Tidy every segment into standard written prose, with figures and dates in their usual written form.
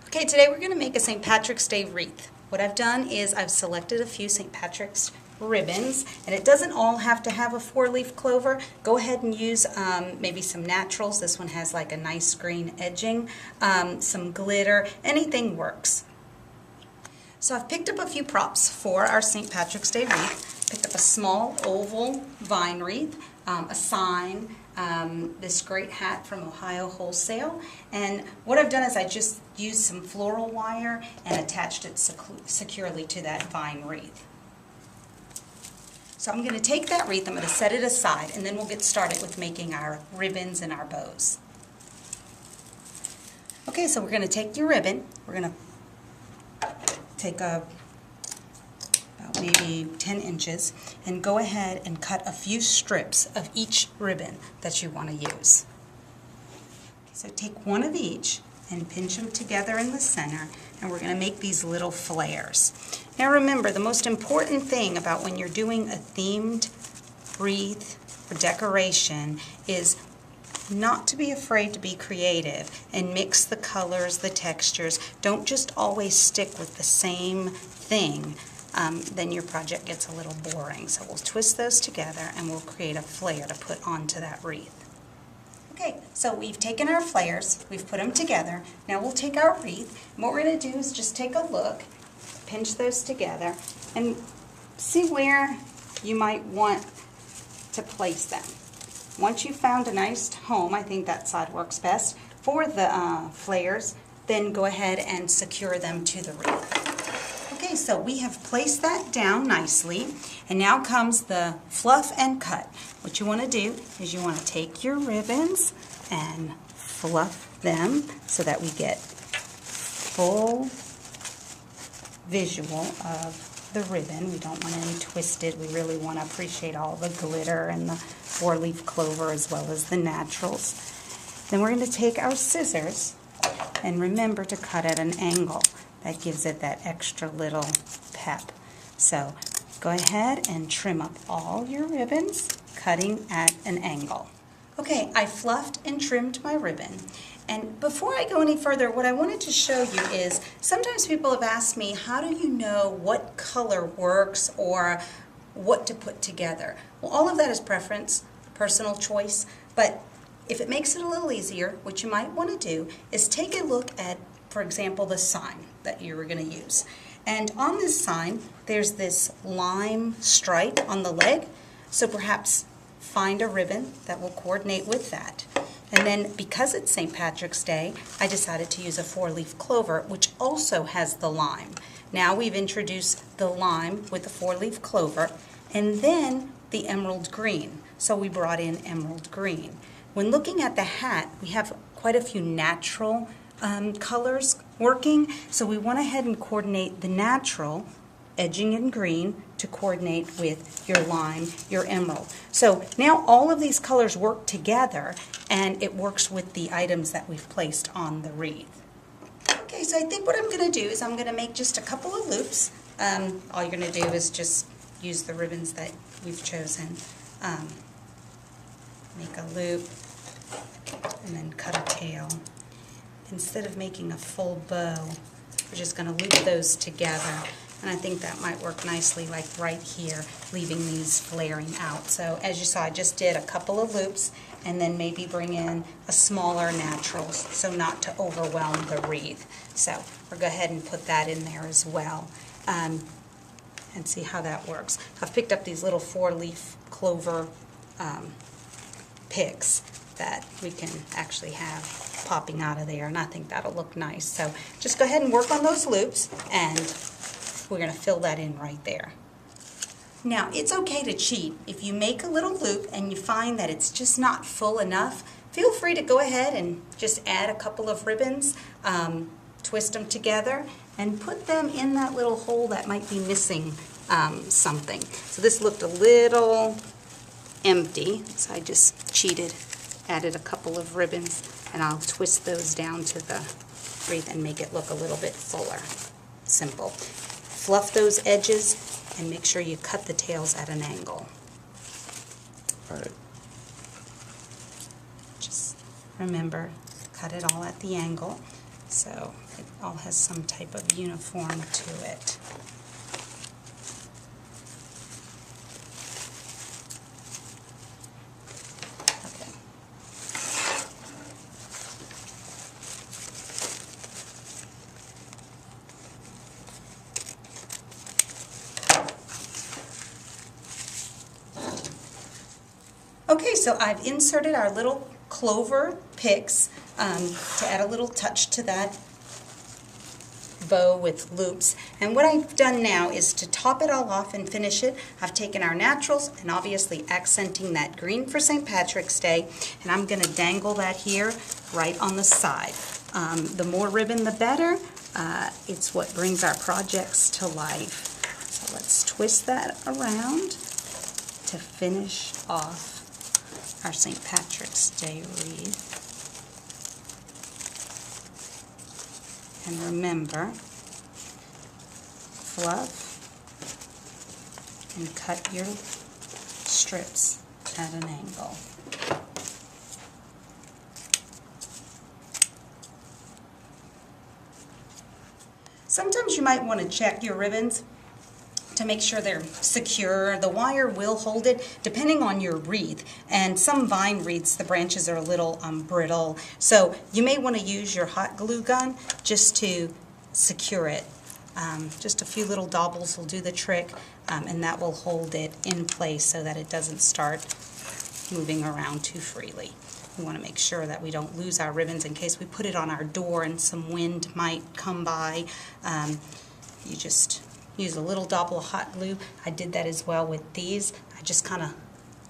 Okay, today we're going to make a St. Patrick's Day wreath. What I've done is I've selected a few St. Patrick's ribbons, and it doesn't all have to have a 4-leaf clover. Go ahead and use maybe some naturals. This one has like a nice green edging, some glitter, anything works. So I've picked up a few props for our St. Patrick's Day wreath. Picked up a small oval vine wreath, a sign, this great hat from Ohio Wholesale, and what I've done is I just used some floral wire and attached it securely to that vine wreath. So I'm going to take that wreath, I'm going to set it aside, and then we'll get started with making our ribbons and our bows. Okay, so we're going to take your ribbon, we're going to take about maybe 10 inches and go ahead and cut a few strips of each ribbon that you want to use. So take one of each and pinch them together in the center, and we're going to make these little flares. Now remember, the most important thing about when you're doing a themed wreath or decoration is not to be afraid to be creative and mix the colors, the textures. Don't just always stick with the same thing. Then your project gets a little boring. So we'll twist those together and we'll create a flare to put onto that wreath. Okay, so we've taken our flares, we've put them together. Now we'll take our wreath, and what we're going to do is just take a look, pinch those together, and see where you might want to place them. Once you've found a nice home, I think that side works best, for the flares, then go ahead and secure them to the wreath. Okay, so we have placed that down nicely, and now comes the fluff and cut. What you want to do is you want to take your ribbons and fluff them so that we get full visual of the ribbon. We don't want any twisted. We really want to appreciate all the glitter and the 4-leaf clover as well as the naturals. Then we're going to take our scissors and remember to cut at an angle. That gives it that extra little pep. So go ahead and trim up all your ribbons, cutting at an angle. Okay, I fluffed and trimmed my ribbon. And before I go any further, what I wanted to show you is, sometimes people have asked me, how do you know what color works or what to put together? Well, all of that is preference, personal choice, but if it makes it a little easier, what you might want to do is take a look at, for example, the sign that you were going to use. And on this sign, there's this lime stripe on the leg, so perhaps find a ribbon that will coordinate with that. And then, because it's St. Patrick's Day, I decided to use a 4-leaf clover, which also has the lime. Now we've introduced the lime with the 4-leaf clover, and then the emerald green. So we brought in emerald green. When looking at the hat, we have quite a few natural colors working, so we went ahead and coordinate the natural edging in green to coordinate with your lime, your emerald. So now all of these colors work together, and it works with the items that we've placed on the wreath. Okay, so I think what I'm going to do is I'm going to make just a couple of loops. All you're going to do is just use the ribbons that we've chosen. Make a loop and then cut a tail. Instead of making a full bow, we're just going to loop those together. And I think that might work nicely, like right here, leaving these flaring out. So as you saw, I just did a couple of loops and then maybe bring in a smaller naturals, so not to overwhelm the wreath. So we'll go ahead and put that in there as well, and see how that works. I've picked up these little 4-leaf clover picks that we can actually have popping out of there, and I think that'll look nice. So just go ahead and work on those loops, and we're going to fill that in right there. Now, it's okay to cheat. If you make a little loop and you find that it's just not full enough, feel free to go ahead and just add a couple of ribbons, twist them together, and put them in that little hole that might be missing something. So this looked a little empty, so I just cheated, added a couple of ribbons, and I'll twist those down to the wreath and make it look a little bit fuller. Simple. Fluff those edges and make sure you cut the tails at an angle. All right. Just remember, cut it all at the angle. So it all has some type of uniform to it. Okay. Okay, so I've inserted our little clover picks to add a little touch to that bow with loops. And what I've done now is to top it all off and finish it. I've taken our naturals and obviously accenting that green for St. Patrick's Day, and I'm going to dangle that here right on the side. The more ribbon the better. It's what brings our projects to life. So let's twist that around to finish off our St. Patrick's Day wreath. And remember, fluff and cut your strips at an angle. Sometimes you might want to check your ribbons to make sure they're secure. The wire will hold it depending on your wreath, and some vine wreaths, the branches are a little brittle, so you may want to use your hot glue gun just to secure it. Just a few little daubles will do the trick, and that will hold it in place so that it doesn't start moving around too freely. We want to make sure that we don't lose our ribbons in case we put it on our door and some wind might come by. You just use a little dauble of hot glue. I did that as well with these. I just kind of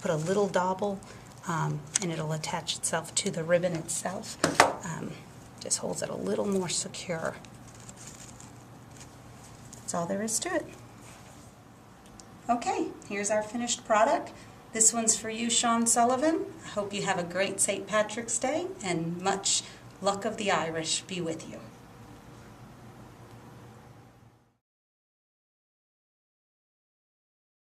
put a little dauble and it'll attach itself to the ribbon itself. Just holds it a little more secure. That's all there is to it. Okay, here's our finished product. This one's for you, Sean Sullivan. I hope you have a great St. Patrick's Day, and much luck of the Irish be with you.